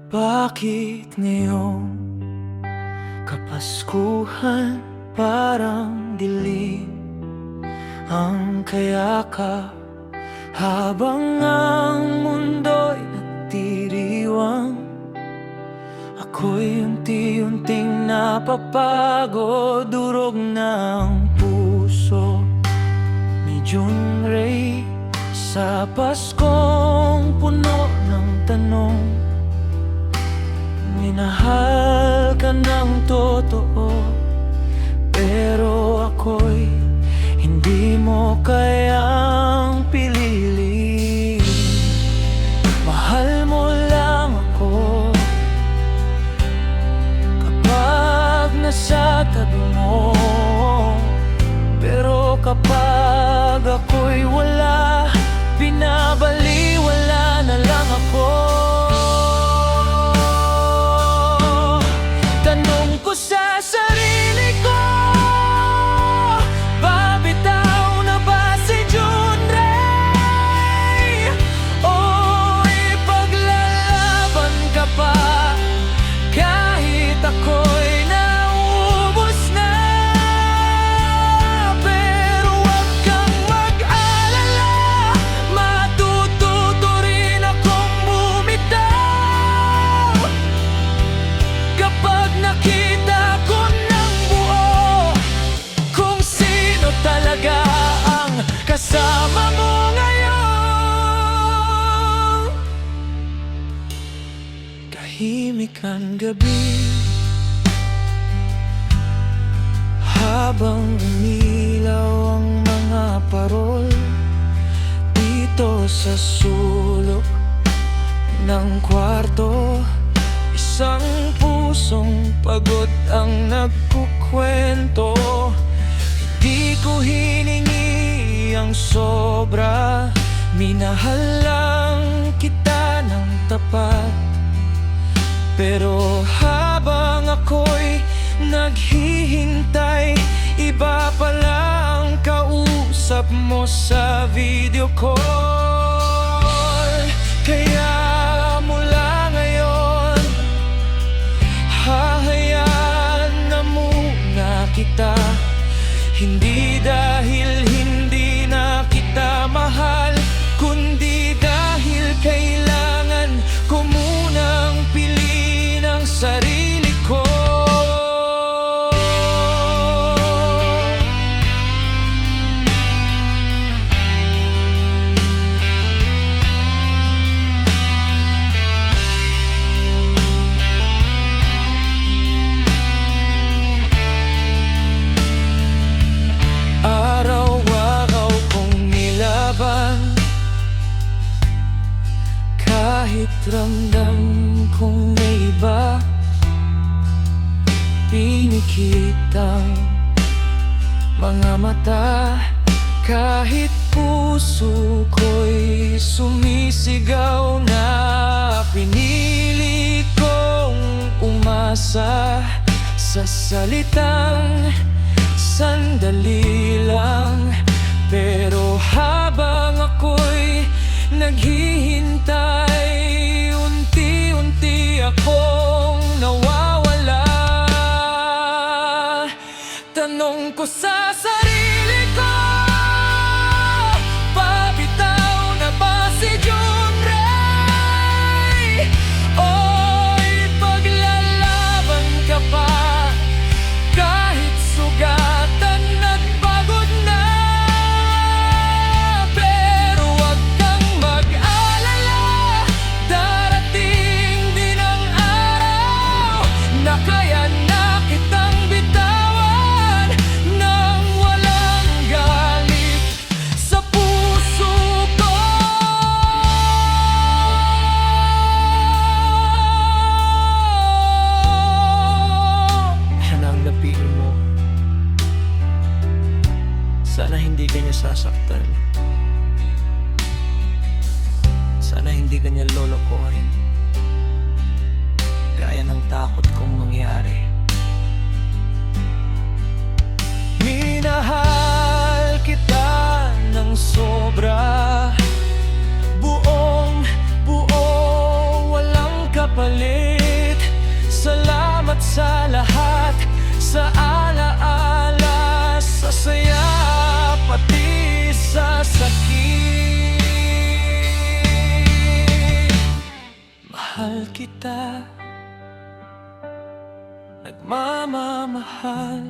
Bakit ngayong kapaskuhan parang dilim ang kayakap, habang ang mundo'y nagdiriwang? Ako'y unti-unting napapagod, durog ng puso, medyong ray sa Paskong puno ng tanong. Minahal ka ng totoo, pero ako'y hindi mo kayang piliin. Mahal mo lang ako kapag nasa tabi mo, pero kapag ako'y wala, binabaliwala na lang ako. Tanong ko sa sarili ko, babitaw na ba si Junrei? O ipaglalaban ka pa kahit ako'y naubos na? Pero huwag kang mag-alala, matututo rin akong bumitaw kapag nakita ko ng buo kung sino talaga ang kasama mo ngayon. Tahimik ang gabi habang umilaw ang mga parol dito sa sulok ng kwarto. Isang pusong pagod ang nagkukwento. Hindi ko hiningi ang sobra, minahal lang kita ng tapat. Pero habang ako'y naghihintay, iba pala ang kausap mo sa video call. Kaya mula ngayon, hahayaan na muna kita. Hindi dahil hindi na kita mahal, kundi dahil kailangan ko munang piliin ang sarili ko. Araw-araw kong nilaban, kahit ramdam kong may iba. Pinikit ang mga mata, kahit puso ko'y sumisigaw na. Pinili kong umasa sa salitang sandali lang, pero habang ako'y naghihintay, unti-unti akong nawawala. Tanong ko sa sarili ko, babitaw na ba si Junrei? O ipaglalaban ka pa kahit sugatan at pagod na? Pero huwag kang mag-alala, darating din ang araw na kaya na kitang bitawan nang walang galit sa puso ko. Yan ang napili mo. Sana hindi ka niya sasaktan. Sana hindi ka niya lolokohin, gaya ng takot kong mangyari. Minahal kita ng sobra, buong buo, walang kapalit. kita nagmamahal.